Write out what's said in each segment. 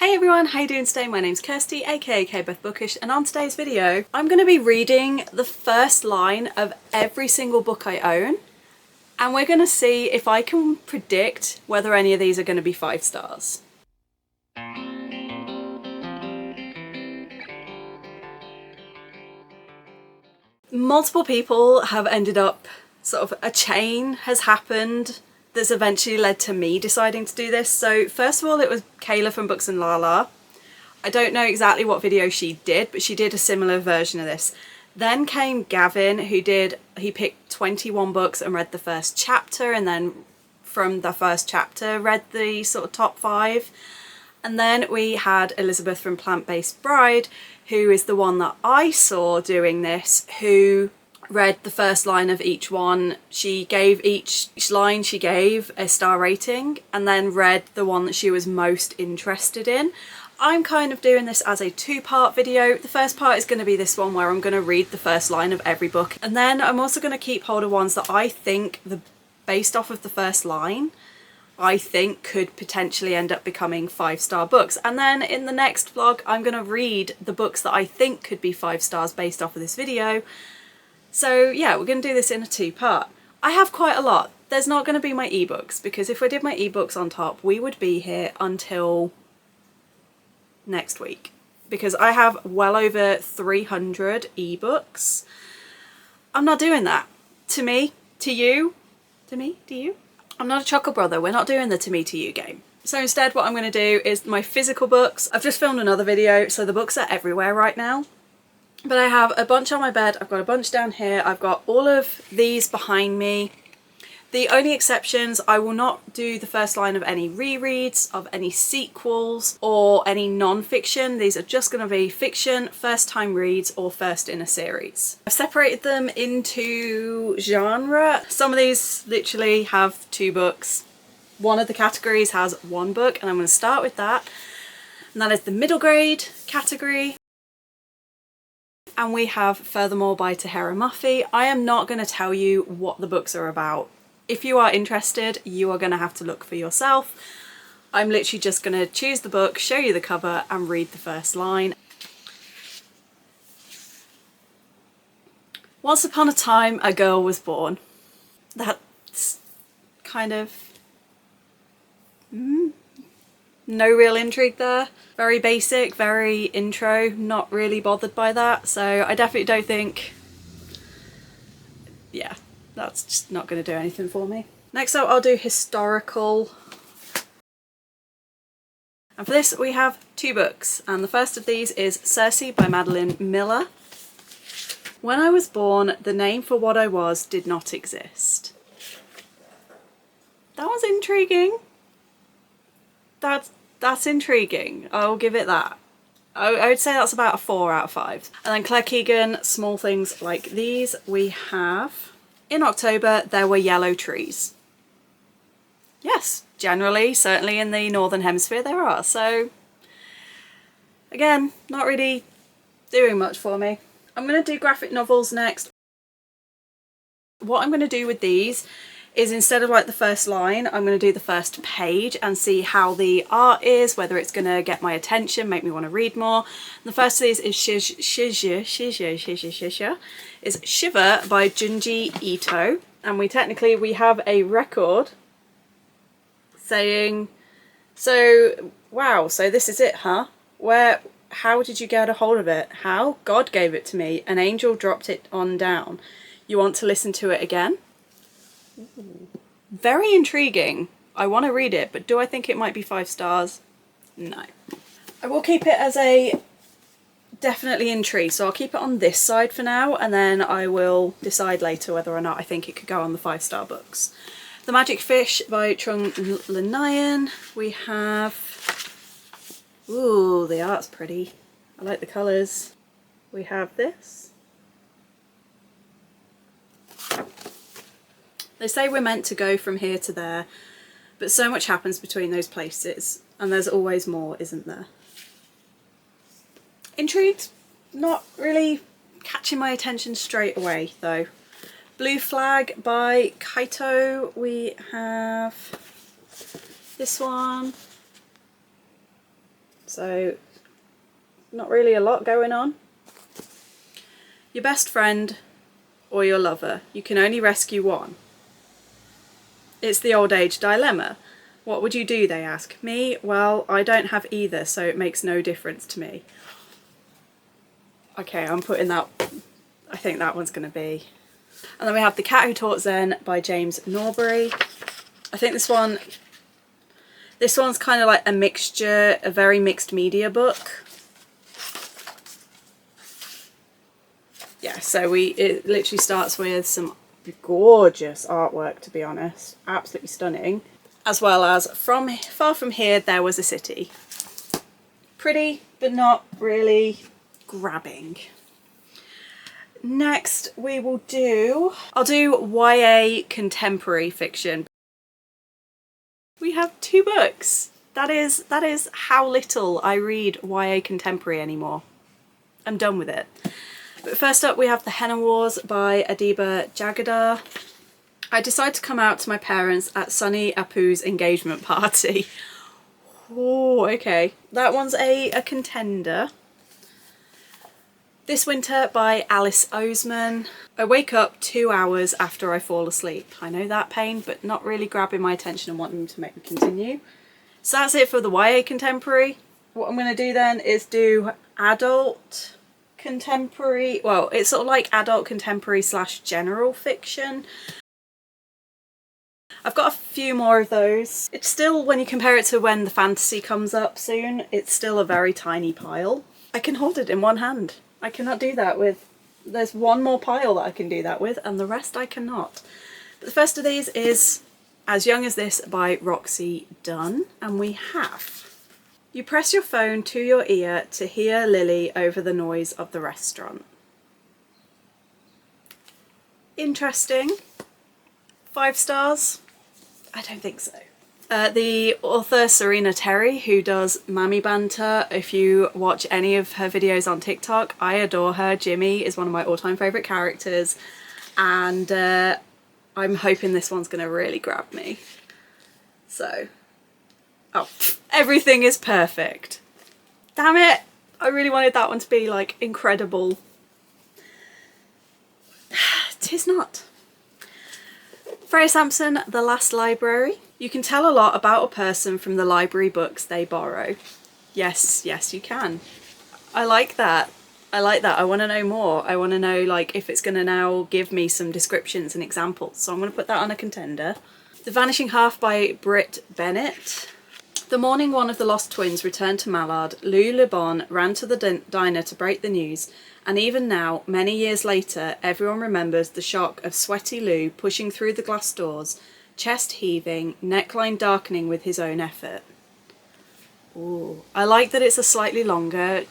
Hey everyone, how you doing today? My name's Kirsty, aka KBeth Bookish, and on today's video I'm going to be reading the first line of every single book I own, and we're going to see if I can predict whether any of these are going to be 5 stars. Multiple people have ended up, a chain has happened that's eventually led to me deciding to do this. So first of all, it was Kayla from Books and Lala. I don't know exactly what video she did, but she did a similar version of this. Then came Gavin, he picked 21 books and read the first chapter, and then from the first chapter read the sort of top 5. And then we had Elizabeth from Plant Based Bride, who is the one that I saw doing this, who read the first line of each one. She gave each line she gave a star rating, and then read the one that she was most interested in. I'm kind of doing this as a 2-part video. The first part is going to be this one where I'm going to read the first line of every book, and then I'm also going to keep hold of ones that I think, based off of the first line, I think could potentially end up becoming 5-star books. And then in the next vlog I'm going to read the books that I think could be 5 stars based off of this video. So yeah, we're going to do this in a 2-part. I have quite a lot. There's not going to be my ebooks, because if I did my ebooks on top we would be here until next week, because I have well over 300 ebooks. I'm not doing that. To me, to you, to me, to you. I'm not a Chuckle Brother. We're not doing the to me, to you game. So instead what I'm going to do is my physical books. I've just filmed another video, so the books are everywhere right now. But I have a bunch on my bed, I've got a bunch down here, I've got all of these behind me. The only exceptions, I will not do the first line of any rereads, of any sequels, or any non-fiction. These are just going to be fiction, first time reads, or first in a series. I've separated them into genre. Some of these literally have 2 books. One of the categories has 1 book, and I'm going to start with that. And that is the middle grade category. And we have Furthermore by Tahereh Mafi. I am not going to tell you what the books are about. If you are interested, you are going to have to look for yourself. I'm literally just going to choose the book, show you the cover, and read the first line. Once upon a time, a girl was born. That's kind of... no real intrigue there. Very basic, very intro, not really bothered by that. So I definitely don't think... yeah. That's just not going to do anything for me. Next up I'll do historical. And for this we have 2 books, and the first of these is Circe by Madeline Miller. When I was born, the name for what I was did not exist. That was intriguing. That's intriguing. I'll give it that. I would say that's about a 4 out of 5. And then Claire Keegan, Small Things Like These. We have... In October, there were yellow trees. Yes, generally, certainly in the Northern Hemisphere there are. So, again, not really doing much for me. I'm going to do graphic novels next. What I'm going to do with these is, instead of like the first line, I'm going to do the first page and see how the art is, whether it's going to get my attention, make me want to read more. And the first of these is Shiver by Junji Ito, and we have a record saying, so wow, so this is it, huh? How did you get a hold of it? How? God gave it to me. An angel dropped it on down. You want to listen to it again? Very intriguing. I want to read it, but do I think it might be 5 stars? No. I will keep it as a definitely intrigued, so I'll keep it on this side for now, and then I will decide later whether or not I think it could go on the 5-star books. The Magic Fish by Trung Lanayan. We have... ooh, the art's pretty. I like the colours. We have this. They say we're meant to go from here to there, but so much happens between those places, and there's always more, isn't there? Intrigued? Not really catching my attention straight away, though. Blue Flag by Kaito. We have this one. So not really a lot going on. Your best friend or your lover. You can only rescue one. It's the old age dilemma. What would you do, they ask. Me? Well, I don't have either, so it makes no difference to me. Okay, I'm putting that, I think that one's going to be. And then we have The Cat Who Taught Zen by James Norbury. I think this one's kind of like a mixture, a very mixed media book. Yeah, so it literally starts with some gorgeous artwork, to be honest. Absolutely stunning. As well as From Far From Here, There Was a City. Pretty, but not really grabbing. Next I'll do YA contemporary fiction. We have 2 books. That is how little I read YA contemporary anymore. I'm done with it. But first up we have The Henna Wars by Adiba Jagadar. I decided to come out to my parents at Sunny Apu's engagement party. Oh, okay. That one's a contender. This Winter by Alice Oseman. I wake up 2 hours after I fall asleep. I know that pain, but not really grabbing my attention and wanting to make me continue. So that's it for the YA contemporary. What I'm going to do then is do adult contemporary. Well, it's sort of like adult contemporary / general fiction. I've got a few more of those. It's still, when you compare it to when the fantasy comes up soon, it's still a very tiny pile. I can hold it in one hand. I cannot do that with, there's one more pile that I can do that with, and the rest I cannot. But the first of these is As Young as This by Roxy Dunn, and we have: you press your phone to your ear to hear Lily over the noise of the restaurant. Interesting. 5 stars? I don't think so. The author Serena Terry, who does Mammy Banter. If you watch any of her videos on TikTok, I adore her. Jimmy is one of my all-time favourite characters, and I'm hoping this one's going to really grab me. So, oh, everything is perfect. Damn it! I really wanted that one to be like incredible. 'Tis not. Freya Sampson, The Last Library. You can tell a lot about a person from the library books they borrow. Yes, yes you can. I like that. I like that. I want to know more. I want to know like if it's going to now give me some descriptions and examples. So I'm going to put that on a contender. The Vanishing Half by Britt Bennett. The morning one of the lost twins returned to Mallard, Lou Le Bon ran to the diner to break the news, and even now, many years later, everyone remembers the shock of sweaty Lou pushing through the glass doors, chest heaving, neckline darkening with his own effort. Ooh. I like that it's a slightly longer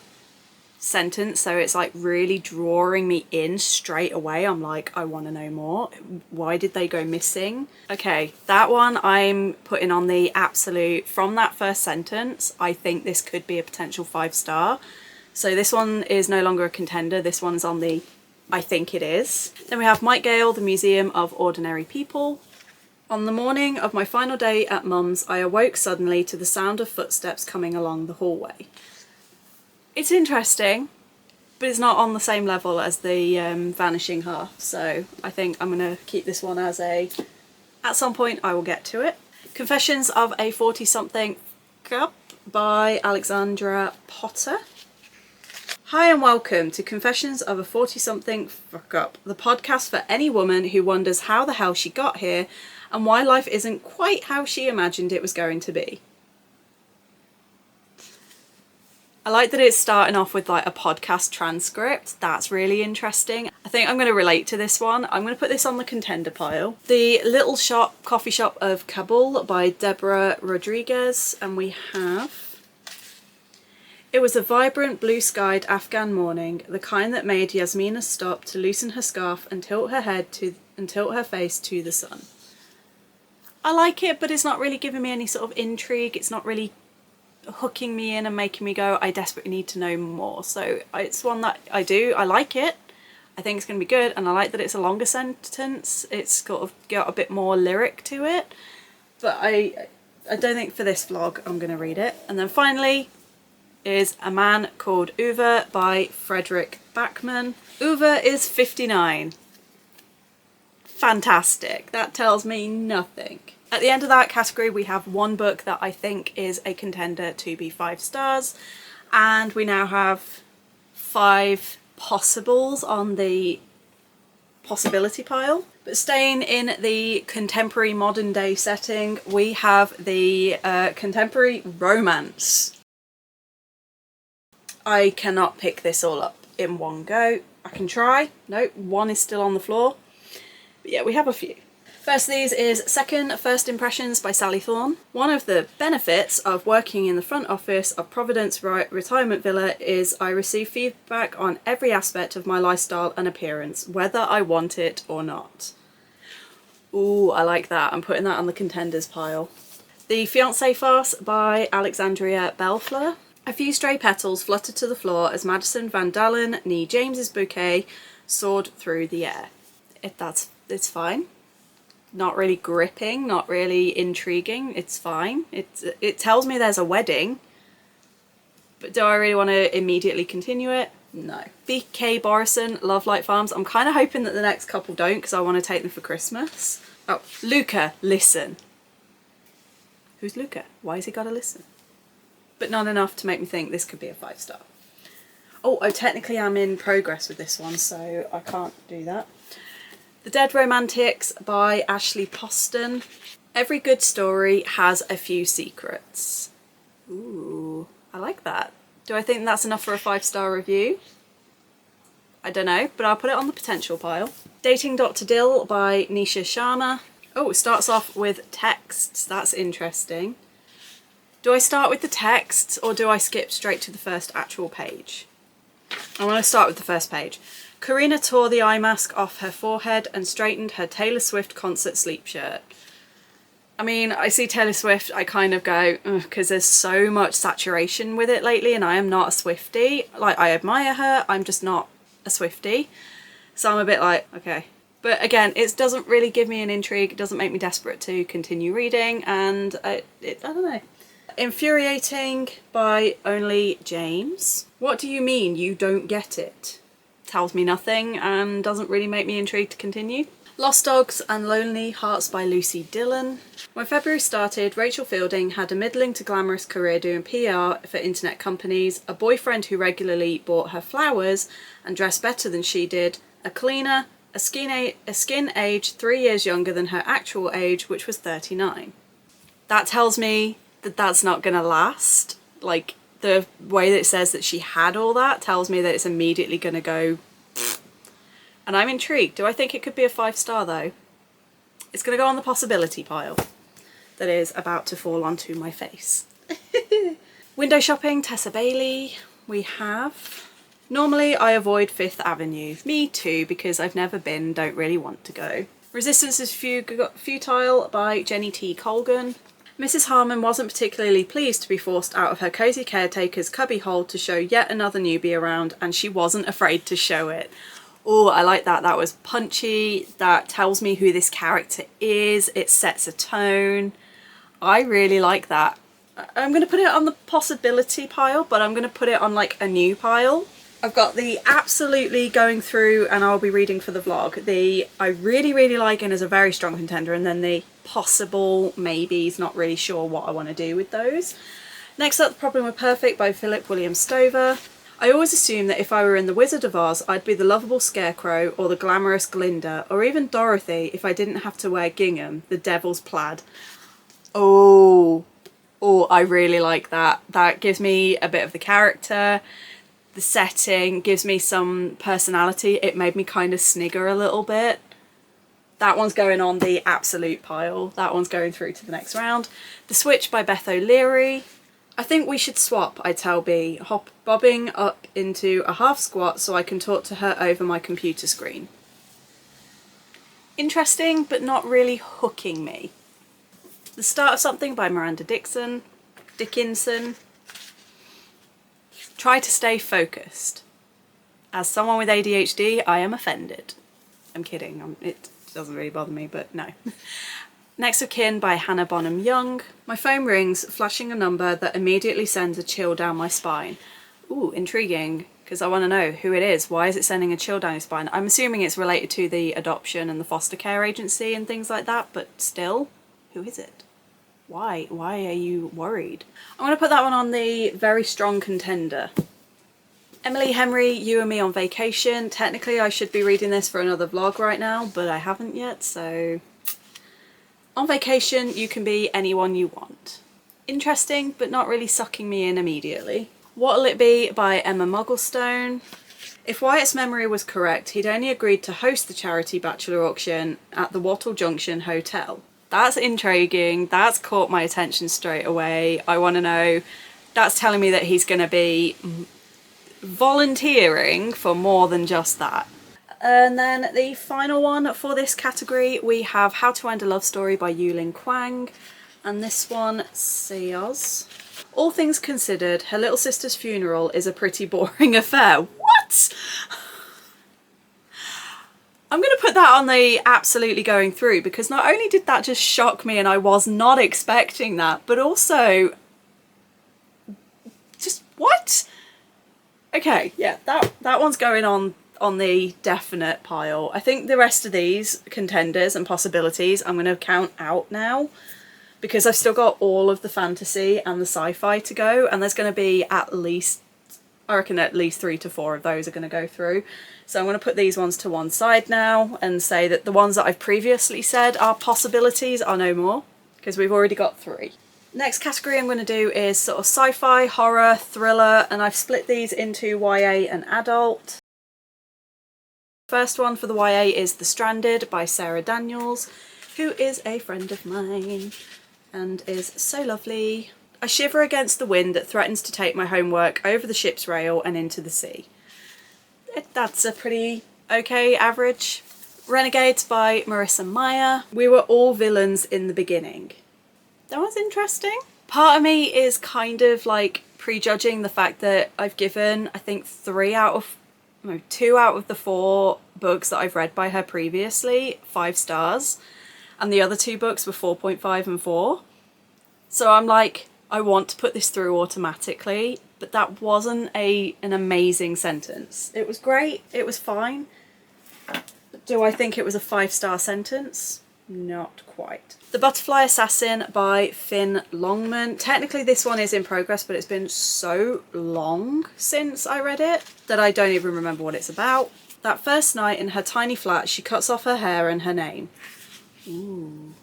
sentence, so it's like really drawing me in straight away. I'm like, I want to know more. Why did they go missing? Okay, that one I'm putting on the absolute, from that first sentence, I think this could be a potential 5 star. So this one is no longer a contender. This one's on the I think it is. Then we have Mike Gale, The Museum of Ordinary People. On the morning of my final day at Mum's, I awoke suddenly to the sound of footsteps coming along the hallway. It's interesting, but it's not on the same level as the Vanishing Half, so I think I'm going to keep this one as a, at some point I will get to it. Confessions of a 40-something Fuck-Up by Alexandra Potter. Hi and welcome to Confessions of a 40-something Fuck-Up, the podcast for any woman who wonders how the hell she got here and why life isn't quite how she imagined it was going to be. I like that it's starting off with like a podcast transcript. That's really interesting. I think I'm going to relate to this one. I'm going to put this on the contender pile. The Little Shop Coffee Shop of Kabul by Deborah Rodriguez, and we have: it was a vibrant, blue-skied Afghan morning, the kind that made Yasmina stop to loosen her scarf and tilt her head and tilt her face to the sun. I like it, but it's not really giving me any sort of intrigue. It's not really hooking me in and making me go, I desperately need to know more. So it's one that I like it. I think it's going to be good, and I like that it's a longer sentence. It's sort of got a bit more lyric to it. But I don't think for this vlog I'm going to read it. And then finally, is A Man Called Uwe by Fredrik Backman. Uwe is 59. Fantastic. That tells me nothing. At the end of that category we have one book that I think is a contender to be 5 stars, and we now have 5 possibles on the possibility pile. But staying in the contemporary modern day setting, we have the contemporary romance. I cannot pick this all up in one go. I can try. Nope, one is still on the floor. But yeah, we have a few. First of these is Second First Impressions by Sally Thorne. One of the benefits of working in the front office of Providence Retirement Villa is I receive feedback on every aspect of my lifestyle and appearance, whether I want it or not. Ooh, I like that. I'm putting that on the contenders pile. The Fiancé Farce by Alexandria Bellefleur. A few stray petals fluttered to the floor as Madison Van Dalen, nee James's bouquet, soared through the air. It's fine. Not really gripping, not really intriguing. It's fine. It tells me there's a wedding, but do I really want to immediately continue it? No. B.K. Borison, Love Light Farms. I'm kind of hoping that the next couple don't, because I want to take them for Christmas. Oh, Luca, listen. Who's Luca? Why has he got to listen? But not enough to make me think this could be a 5 star. Oh, technically I'm in progress with this one, so I can't do that. The Dead Romantics by Ashley Poston. Every good story has a few secrets. Ooh, I like that. Do I think that's enough for a 5 star review? I don't know, but I'll put it on the potential pile. Dating Dr. Dill by Nisha Sharma. Oh, it starts off with texts. That's interesting. Do I start with the texts or do I skip straight to the first actual page? I want to start with the first page. Karina tore the eye mask off her forehead and straightened her Taylor Swift concert sleep shirt. I mean, I see Taylor Swift, I kind of go, because there's so much saturation with it lately and I am not a Swiftie. Like, I admire her, I'm just not a Swiftie. So I'm a bit like, okay. But again, it doesn't really give me an intrigue, it doesn't make me desperate to continue reading, and I don't know. Infuriating by Only James. What do you mean you don't get it? Tells me nothing and doesn't really make me intrigued to continue. Lost Dogs and Lonely Hearts by Lucy Dillon. When February started, Rachel Fielding had a middling to glamorous career doing PR for internet companies, a boyfriend who regularly bought her flowers and dressed better than she did, a cleaner, a skin age 3 years younger than her actual age, which was 39. That tells me that that's not gonna last. Like, the way that it says that she had all that tells me that it's immediately gonna go pfft. And I'm intrigued. Do I think it could be a 5 star though? It's gonna go on the possibility pile that is about to fall onto my face. Window shopping, Tessa Bailey. We have... Normally I avoid Fifth Avenue. Me too, because I've never been, don't really want to go. Resistance is Futile by Jenny T. Colgan. Mrs. Harmon wasn't particularly pleased to be forced out of her cosy caretaker's cubbyhole to show yet another newbie around, and she wasn't afraid to show it. Oh, I like that. That was punchy. That tells me who this character is. It sets a tone. I really like that. I'm going to put it on the possibility pile, but I'm going to put it on like a new pile. I've got the absolutely going through, and I'll be reading for the vlog, the I really, really like and is a very strong contender, and then the possible maybes, not really sure what I want to do with those. Next up, The Problem with Perfect by Philip William Stover. I always assumed that if I were in The Wizard of Oz, I'd be the lovable Scarecrow or the glamorous Glinda, or even Dorothy if I didn't have to wear gingham, the devil's plaid. Oh, I really like that. That gives me a bit of the character. The setting gives me some personality. It made me kind of snigger a little bit. That one's going on the absolute pile. That one's going through to the next round. The Switch by Beth O'Leary. I think we should swap, I tell B, bobbing up into a half squat so I can talk to her over my computer screen. Interesting, but not really hooking me. The Start of Something by Miranda Dickinson. Try to stay focused. As someone with ADHD, I am offended. I'm kidding, it doesn't really bother me, but no. Next of Kin by Hannah Bonham Young. My phone rings, flashing a number that immediately sends a chill down my spine. Ooh, intriguing, because I want to know who it is. Why is it sending a chill down your spine? I'm assuming it's related to the adoption and the foster care agency and things like that, but still, who is it? Why? Why are you worried? I'm going to put that one on the very strong contender. Emily Henry, You and Me on Vacation. Technically I should be reading this for another vlog right now, but I haven't yet, so... On vacation, you can be anyone you want. Interesting, but not really sucking me in immediately. What'll It Be by Emma Mugglestone. If Wyatt's memory was correct, he'd only agreed to host the charity bachelor auction at the Wattle Junction Hotel. That's intriguing. That's caught my attention straight away. I want to know. That's telling me that he's going to be volunteering for more than just that. And then the final one for this category, we have How to End a Love Story by Yulin Kwang. And this one says, all things considered, her little sister's funeral is a pretty boring affair. What? I'm going to put that on the absolutely going through, because not only did that just shock me and I was not expecting that, but also just what? Okay, yeah, that one's going on the definite pile. I think the rest of these contenders and possibilities I'm going to count out now, because I've still got all of the fantasy and the sci-fi to go, and there's going to be at least, I reckon at least 3 to 4 of those are going to go through. So I'm going to put these ones to one side now and say that the ones that I've previously said are possibilities are no more, because we've already got 3. Next category I'm going to do is sort of sci-fi, horror, thriller, and I've split these into YA and adult. First one for the YA is The Stranded by Sarah Daniels, who is a friend of mine and is so lovely. I shiver against the wind that threatens to take my homework over the ship's rail and into the sea. That's a pretty okay average. Renegades by Marissa Meyer. We were all villains in the beginning. That was interesting. Part of me is kind of like prejudging the fact that I've given, I think, 2 out of the 4 books that I've read by her previously 5 stars, and the other 2 books were 4.5 and 4. So I'm like, I want to put this through automatically, but that wasn't an amazing sentence. It was great, it was fine. But do I think it was a 5-star sentence? Not quite. The Butterfly Assassin by Finn Longman. Technically this one is in progress, but it's been so long since I read it that I don't even remember what it's about. That first night in her tiny flat, she cuts off her hair and her name. Ooh.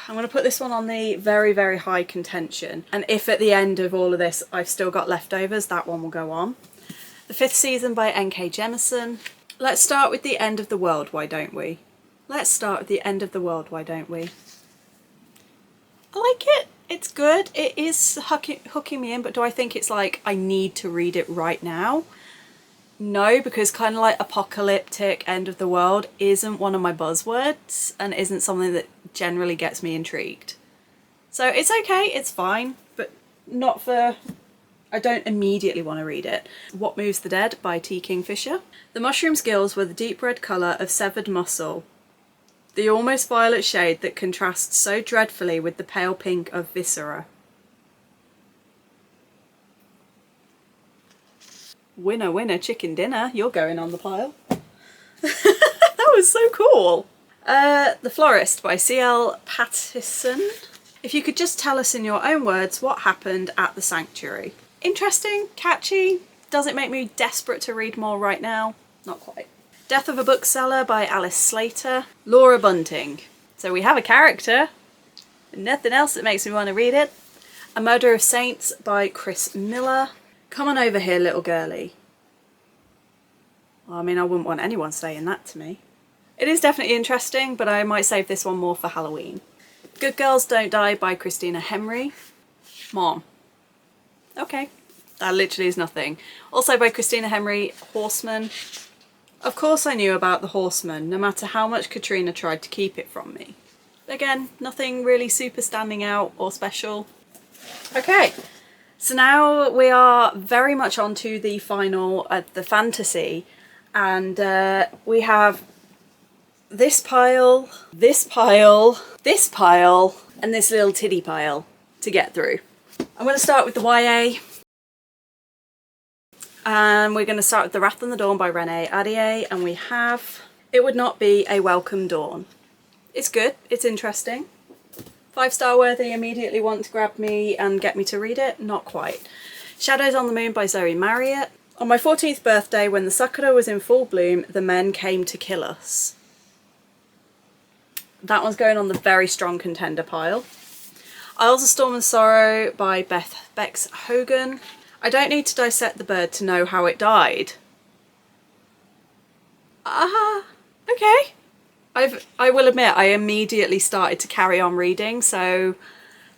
I'm going to put this one on the very, very high contention. And if at the end of all of this I've still got leftovers, that one will go on. The 5th Season by N.K. Jemisin. Let's start with the end of the world, why don't we? Let's start with the end of the world, why don't we? I like it. It's good. It is hooking me in, but do I think it's like I need to read it right now? No, because kind of like apocalyptic end of the world isn't one of my buzzwords and isn't something that generally gets me intrigued. So it's okay, it's fine, but not for... I don't immediately want to read it. What Moves the Dead by T. Kingfisher. The mushroom's gills were the deep red colour of severed muscle, the almost violet shade that contrasts so dreadfully with the pale pink of viscera. Winner, winner, chicken dinner. You're going on the pile. That was so cool. The Florist by C.L. Pattison. If you could just tell us in your own words what happened at the sanctuary. Interesting, catchy. Does it make me desperate to read more right now? Not quite. Death of a Bookseller by Alice Slater. Laura Bunting. So we have a character. Nothing else that makes me want to read it. A Murder of Saints by Chris Miller. Come on over here, little girlie. Well, I mean, I wouldn't want anyone saying that to me. It is definitely interesting, but I might save this one more for Halloween. Good Girls Don't Die by Christina Henry. Mom. Okay. That literally is nothing. Also by Christina Henry, Horseman. Of course I knew about The Horseman, no matter how much Katrina tried to keep it from me. Again, nothing really super standing out or special. Okay. So now we are very much on to the final, the fantasy, and we have this pile, this pile, this pile, and this little tiddy pile to get through. I'm going to start with the YA. And we're going to start with The Wrath on the Dawn by Renée Ahdieh, and we have It Would Not Be a Welcome Dawn. It's good, it's interesting. 5-star worthy, immediately want to grab me and get me to read it? Not quite. Shadows on the Moon by Zoe Marriott. On my 14th birthday, when the sakura was in full bloom, the men came to kill us. That one's going on the very strong contender pile. Isles of Storm and Sorrow by Bex Hogan. I don't need to dissect the bird to know how it died. Okay. I will admit, I immediately started to carry on reading, so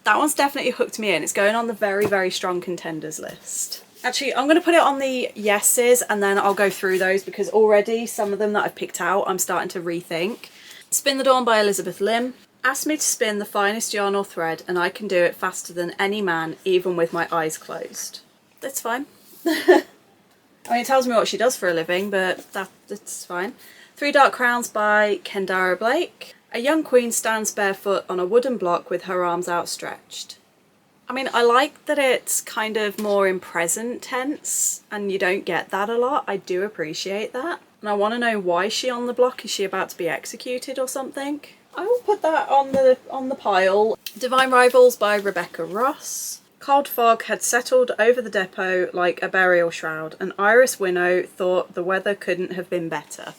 that one's definitely hooked me in. It's going on the very, very strong contenders list. Actually, I'm going to put it on the yeses and then I'll go through those, because already some of them that I've picked out, I'm starting to rethink. Spin the Dawn by Elizabeth Lim. Ask me to spin the finest yarn or thread and I can do it faster than any man, even with my eyes closed. That's fine. I mean, it tells me what she does for a living, but that's fine. 3 Dark Crowns by Kendara Blake. A young queen stands barefoot on a wooden block with her arms outstretched. I mean, I like that it's kind of more in present tense, and you don't get that a lot. I do appreciate that. And I want to know why she's on the block. Is she about to be executed or something? I will put that on the pile. Divine Rivals by Rebecca Ross. Cold fog had settled over the depot like a burial shroud, and Iris Winnow thought the weather couldn't have been better.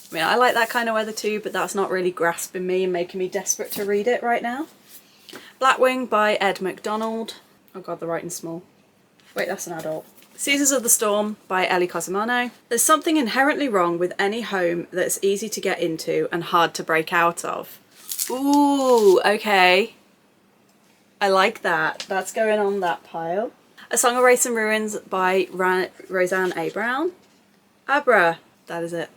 I mean, I like that kind of weather too, but that's not really grasping me and making me desperate to read it right now. Blackwing by Ed McDonald. Oh god, the writing's small. Wait, that's an adult. Seasons of the Storm by Ellie Cosimano. There's something inherently wrong with any home that's easy to get into and hard to break out of. Ooh, okay. I like that. That's going on that pile. A Song of Wraiths and Ruins by Roseanne A. Brown. Abra. That is it.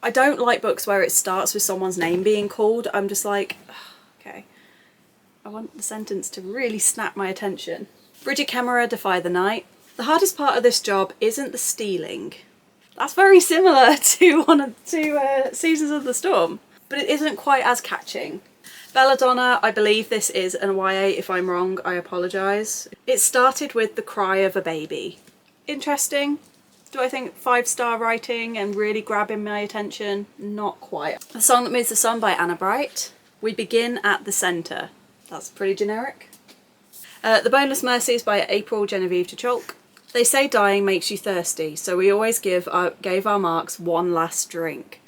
I don't like books where it starts with someone's name being called. I'm just like, okay. I want the sentence to really snap my attention. Bridget Kemmerer, Defy the Night. The hardest part of this job isn't the stealing. That's very similar to Seasons of the Storm, but it isn't quite as catching. Belladonna, I believe this is an YA. If I'm wrong, I apologise. It started with the cry of a baby. Interesting. Do I think 5-star writing and really grabbing my attention? Not quite. The Song That Moves the Sun by Anna Bright. We Begin at the Centre. That's pretty generic. The Boneless Mercies by April Genevieve Tucholk. They say dying makes you thirsty, so we always gave our marks one last drink.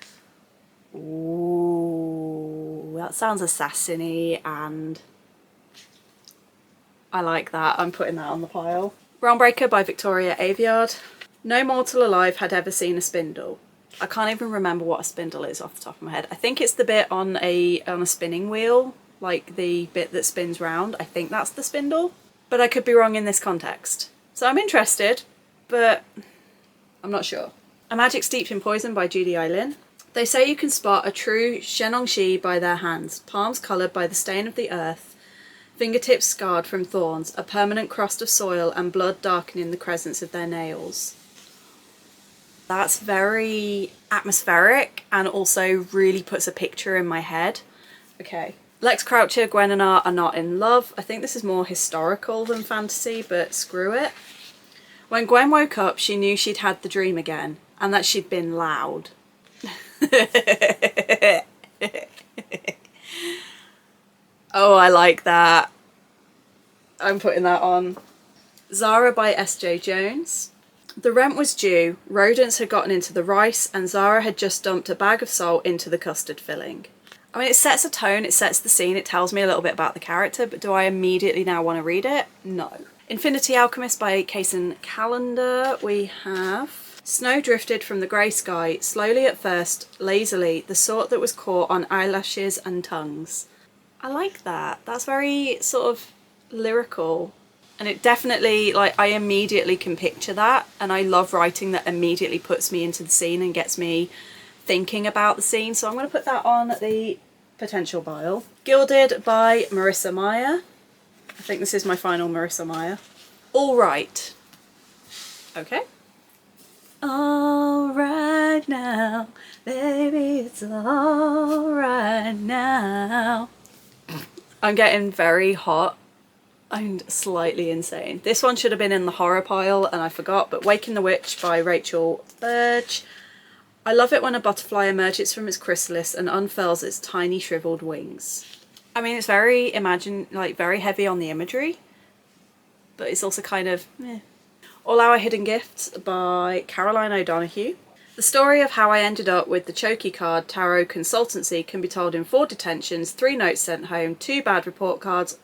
Ooh, that sounds assassiny, and I like that. I'm putting that on the pile. Realmbreaker by Victoria Aveyard. No mortal alive had ever seen a spindle. I can't even remember what a spindle is off the top of my head. I think it's the bit on a spinning wheel, like the bit that spins round. I think that's the spindle, but I could be wrong in this context. So I'm interested, but I'm not sure. A Magic Steeped in Poison by Judy Eileen. They say you can spot a true Shenongshi by their hands, palms coloured by the stain of the earth, fingertips scarred from thorns, a permanent crust of soil and blood darkening the crescents of their nails. That's very atmospheric and also really puts a picture in my head. Okay. Lex Croucher, Gwennanar are not in love. I think this is more historical than fantasy, but screw it. When Gwen woke up, she knew she'd had the dream again, and that she'd been loud. Oh, I like that. I'm putting that on. Zara by S.J. Jones. The rent was due, rodents had gotten into the rice, and Zara had just dumped a bag of salt into the custard filling. I mean, it sets a tone, it sets the scene, it tells me a little bit about the character, but do I immediately now want to read it? No. Infinity Alchemist by Kaysen Callender. We have Snow drifted from the grey sky, slowly at first, lazily, the sort that was caught on eyelashes and tongues. I like that. That's very sort of lyrical. And it definitely, like, I immediately can picture that, and I love writing that immediately puts me into the scene and gets me thinking about the scene, so I'm going to put that on the potential pile. Gilded by Marissa Meyer. I think this is my final Marissa Meyer. All right. Okay. All right. alright now, baby, it's alright now. I'm getting very hot and slightly insane. This one should have been in the horror pile and I forgot, but Waking the Witch by Rachel Burge. I love it when a butterfly emerges from its chrysalis and unfurls its tiny shriveled wings. I mean, it's very very heavy on the imagery, but it's also kind of eh. All Our Hidden Gifts by Caroline O'Donoghue. The story of how I ended up with the Choky card tarot consultancy can be told in 4 detentions, 3 notes sent home, 2 bad report cards,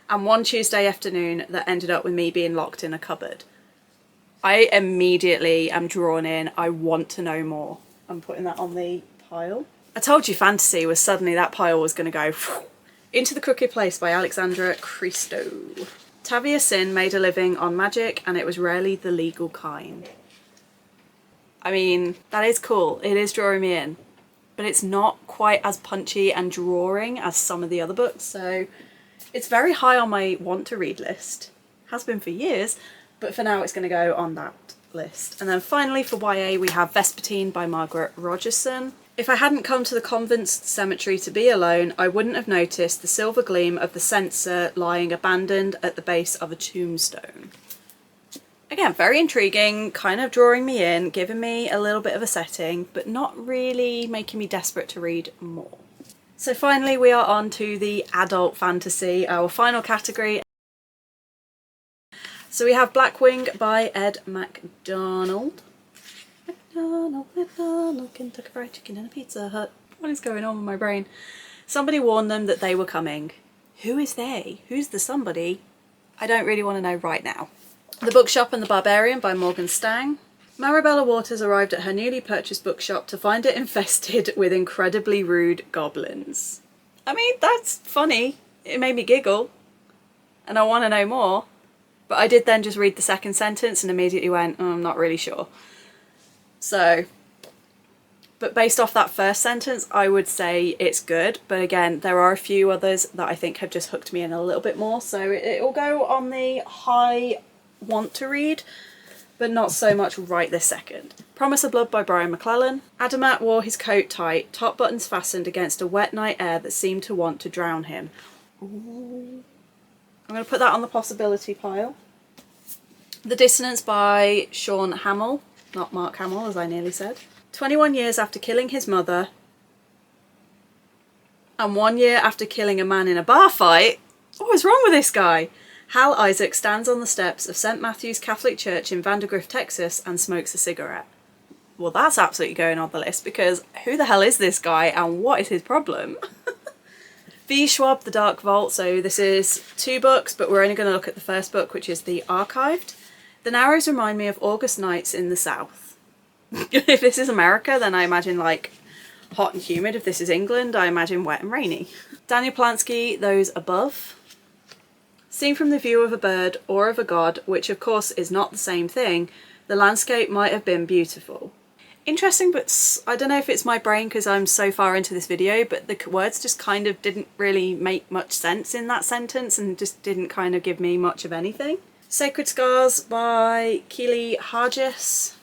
and 1 Tuesday afternoon that ended up with me being locked in a cupboard. I immediately am drawn in. I want to know more. I'm putting that on the pile. I told you fantasy was suddenly that pile was going to go Into the Crooked Place by Alexandra Christo. Tavia Sin made a living on magic, and it was rarely the legal kind. I mean, that is cool. It is drawing me in, but it's not quite as punchy and drawing as some of the other books, so it's very high on my want to read list. Has been for years, but for now it's going to go on that list. And then finally for YA we have Vespertine by Margaret Rogerson. If I hadn't come to the convent cemetery to be alone, I wouldn't have noticed the silver gleam of the censer lying abandoned at the base of a tombstone. Again, very intriguing, kind of drawing me in, giving me a little bit of a setting, but not really making me desperate to read more. So finally we are on to the adult fantasy, our final category. So we have Blackwing by Ed McDonald. McDonald, Kentucky Fried Chicken and a Pizza Hut. What is going on with my brain? Somebody warned them that they were coming. Who is they? Who's the somebody? I don't really want to know right now. The Bookshop and the Barbarian by Morgan Stang. Marabella Waters arrived at her newly purchased bookshop to find it infested with incredibly rude goblins. I mean, that's funny. It made me giggle. And I want to know more. But I did then just read the second sentence and immediately went, oh, I'm not really sure. So, but based off that first sentence, I would say it's good. But again, there are a few others that I think have just hooked me in a little bit more. So it will go on the high want to read, but not so much right this second. Promise of Blood by Brian McClellan. Adamat wore his coat tight, top buttons fastened against a wet night air that seemed to want to drown him. Ooh. I'm going to put that on the possibility pile. The Dissonance by Sean Hamill. Not Mark Hamill, as I nearly said. 21 years after killing his mother, and 1 year after killing a man in a bar fight. What is wrong with this guy? Hal Isaac stands on the steps of St. Matthew's Catholic Church in Vandergrift, Texas, and smokes a cigarette. Well, that's absolutely going on the list, because who the hell is this guy and what is his problem? V. Schwab, The Dark Vault. So this is 2 books, but we're only going to look at the first book, which is The Archived. The Narrows remind me of August nights in the South. If this is America, then I imagine like hot and humid. If this is England, I imagine wet and rainy. Daniel Polanski, Those Above. Seen from the view of a bird or of a god, which of course is not the same thing, the landscape might have been beautiful. Interesting, but I don't know if it's my brain because I'm so far into this video, but the words just kind of didn't really make much sense in that sentence and just didn't kind of give me much of anything. Sacred Scars by Keely Hargis.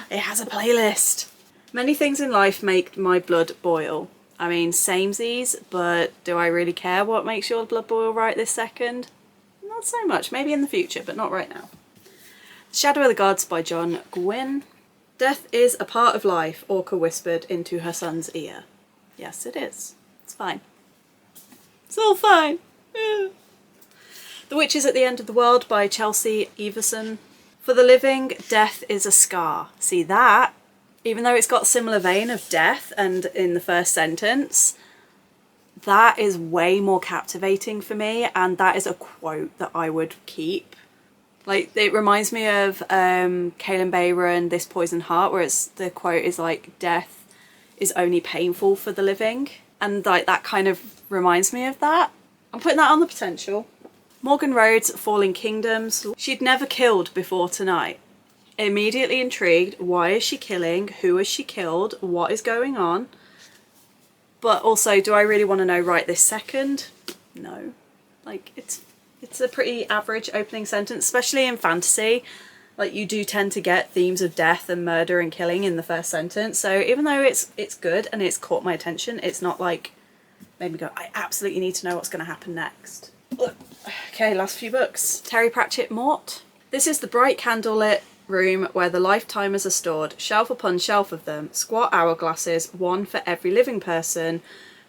It has a playlist. Many things in life make my blood boil. I mean, samesies, but do I really care what makes your blood boil right this second? Not so much. Maybe in the future, but not right now. Shadow of the Gods by John Gwynne. Death is a part of life, Orca whispered into her son's ear. Yes, it is. It's fine. It's all fine. Yeah. The Witches at the End of the World by Chelsea Everson. For the living, death is a scar. See that? Even though it's got a similar vein of death and in the first sentence, that is way more captivating for me, and that is a quote that I would keep. Like, it reminds me of Kaylin Bayron, This Poison Heart, where the quote is like, death is only painful for the living. And like that kind of reminds me of that. I'm putting that on the potential. Morgan Rhodes, Falling Kingdoms. She'd never killed before tonight. Immediately intrigued, why is she killing? Who has she killed? What is going on? But also, do I really want to know right this second? No. Like, it's a pretty average opening sentence, especially in fantasy. Like, you do tend to get themes of death and murder and killing in the first sentence. So even though it's good and it's caught my attention, it's not like made me go, I absolutely need to know what's going to happen next. Okay, last few books. Terry Pratchett, Mort. This is the bright candlelit room where the lifetimers are stored, shelf upon shelf of them, squat hourglasses, one for every living person,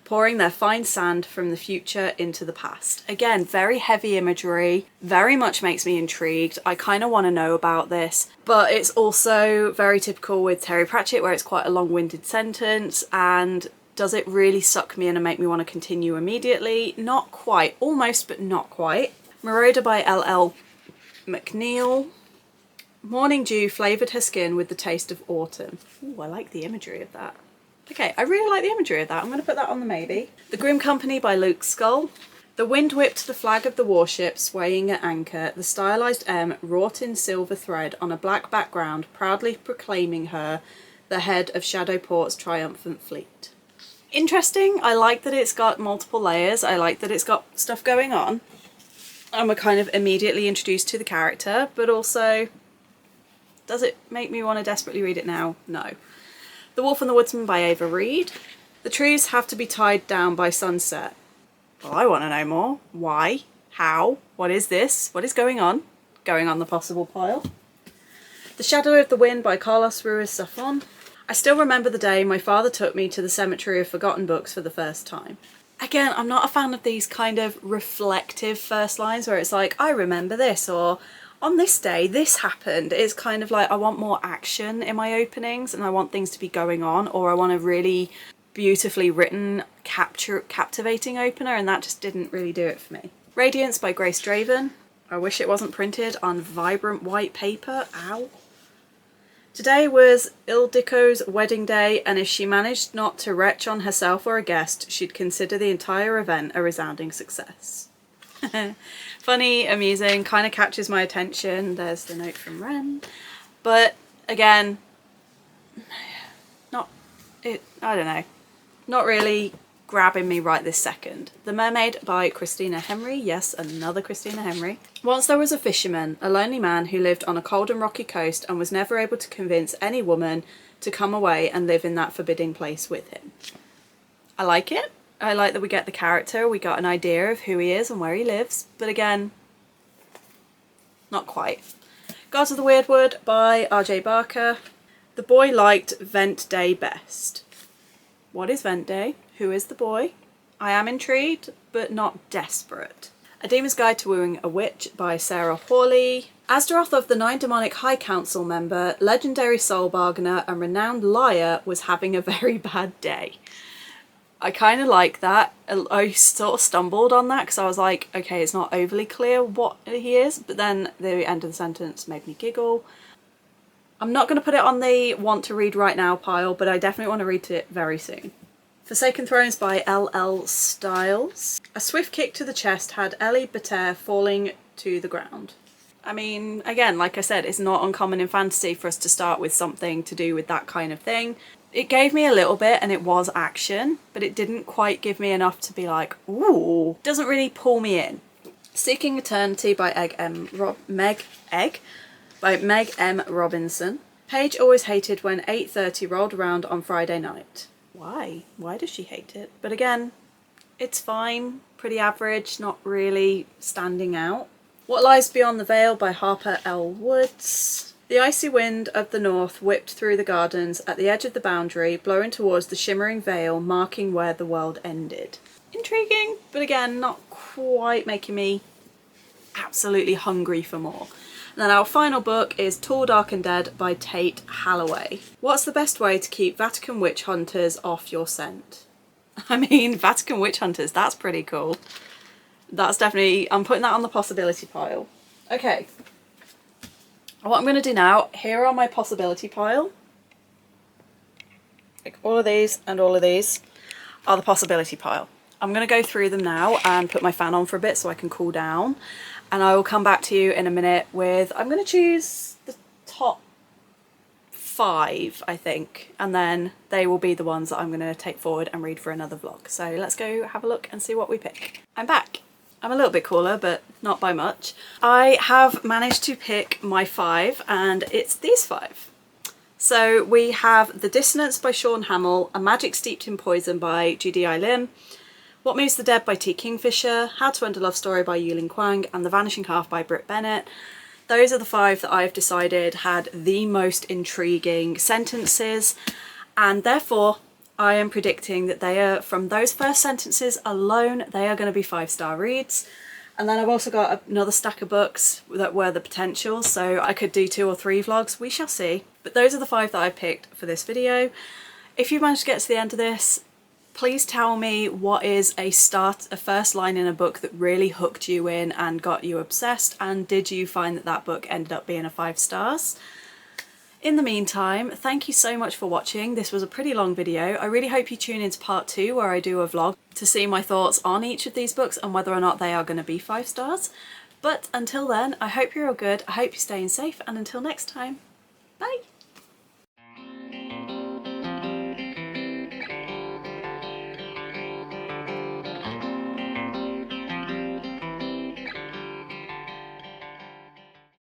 pouring their fine sand from the future into the past. Again, very heavy imagery, very much makes me intrigued. I kind of want to know about this, but it's also very typical with Terry Pratchett, where it's quite a long-winded sentence. And does it really suck me in and make me want to continue immediately? Not quite. Almost, but not quite. Marauder by L.L. McNeil. Morning dew flavoured her skin with the taste of autumn. Ooh, I like the imagery of that. Okay, I really like the imagery of that. I'm going to put that on the maybe. The Grim Company by Luke Scull. The wind whipped the flag of the warship swaying at anchor, the stylised M wrought in silver thread on a black background, proudly proclaiming her the head of Shadowport's triumphant fleet. Interesting. I like that it's got multiple layers. I like that it's got stuff going on. And we're kind of immediately introduced to the character, but also, does it make me want to desperately read it now? No. The Wolf and the Woodsman by Ava Reid. The trees have to be tied down by sunset. Well, I want to know more. Why? How? What is this? What is going on? Going on the possible pile. The Shadow of the Wind by Carlos Ruiz Zafón. I still remember the day my father took me to the Cemetery of Forgotten Books for the first time. Again, I'm not a fan of these kind of reflective first lines where it's like, I remember this, or on this day this happened. It's kind of like, I want more action in my openings and I want things to be going on, or I want a really beautifully written, captivating opener, and that just didn't really do it for me. Radiance by Grace Draven. I wish it wasn't printed on vibrant white paper. Ow. Today was Ildiko's wedding day, and if she managed not to retch on herself or a guest, she'd consider the entire event a resounding success. Funny, amusing, kind of catches my attention. There's the note from Ren. But again, I don't know, not really grabbing me right this second. The Mermaid by Christina Henry. Yes, another Christina Henry. Once there was a fisherman, a lonely man who lived on a cold and rocky coast and was never able to convince any woman to come away and live in that forbidding place with him. I like it. I like that we get the character, we got an idea of who he is and where he lives, but again, not quite. Gods of the Weirdwood by R.J. Barker. The boy liked Vent Day best. What is Vent Day? Who is the boy? I am intrigued, but not desperate. A Demon's Guide to Wooing a Witch by Sarah Hawley. Astaroth of the Nine Demonic High Council member, legendary soul bargainer and renowned liar was having a very bad day. I kind of like that. I sort of stumbled on that because I was like, okay, it's not overly clear what he is, but then the end of the sentence made me giggle. I'm not going to put it on the want to read right now pile, but I definitely want to read it very soon. Forsaken Thrones by L.L. Stiles. A swift kick to the chest had Ellie Beter falling to the ground. I mean, again, like I said, it's not uncommon in fantasy for us to start with something to do with that kind of thing. It gave me a little bit and it was action, but it didn't quite give me enough to be like, ooh, doesn't really pull me in. Seeking Eternity by Meg M. Robinson. Paige always hated when 8:30 rolled around on Friday night. Why? Why does she hate it? But again, it's fine, pretty average, not really standing out. What Lies Beyond the Veil by Harper L. Woods. The icy wind of the north whipped through the gardens at the edge of the boundary, blowing towards the shimmering veil, marking where the world ended. Intriguing, but again, not quite making me absolutely hungry for more. And then our final book is Tall, Dark and Dead by Tate Halloway. What's the best way to keep Vatican witch hunters off your scent? I mean, Vatican witch hunters, that's pretty cool. That's definitely, I'm putting that on the possibility pile. Okay. What I'm going to do now, here on my possibility pile, like all of these and all of these are the possibility pile. I'm going to go through them now and put my fan on for a bit so I can cool down. And I will come back to you in a minute with, I'm going to choose the top 5, I think, and then they will be the ones that I'm going to take forward and read for another vlog. So let's go have a look and see what we pick. I'm back. I'm a little bit cooler, but not by much. I have managed to pick my 5, and it's these 5. So we have The Dissonance by Sean Hamill, A Magic Steeped in Poison by GDI Lim, What Moves the Dead by T. Kingfisher, How to End a Love Story by Yuling Kwang, and The Vanishing Half by Britt Bennett. Those are the 5 that I've decided had the most intriguing sentences, and therefore I am predicting that they are, from those first sentences alone, they are going to be 5-star reads. And then I've also got another stack of books that were the potential, so I could do 2 or 3 vlogs, we shall see. But those are the 5 that I picked for this video. If you managed to get to the end of this, please tell me what is a first line in a book that really hooked you in and got you obsessed, and did you find that that book ended up being a 5 stars? In the meantime, thank you so much for watching. This was a pretty long video. I really hope you tune into part 2 where I do a vlog to see my thoughts on each of these books and whether or not they are going to be 5 stars. But until then, I hope you're all good, I hope you're staying safe, and until next time, bye!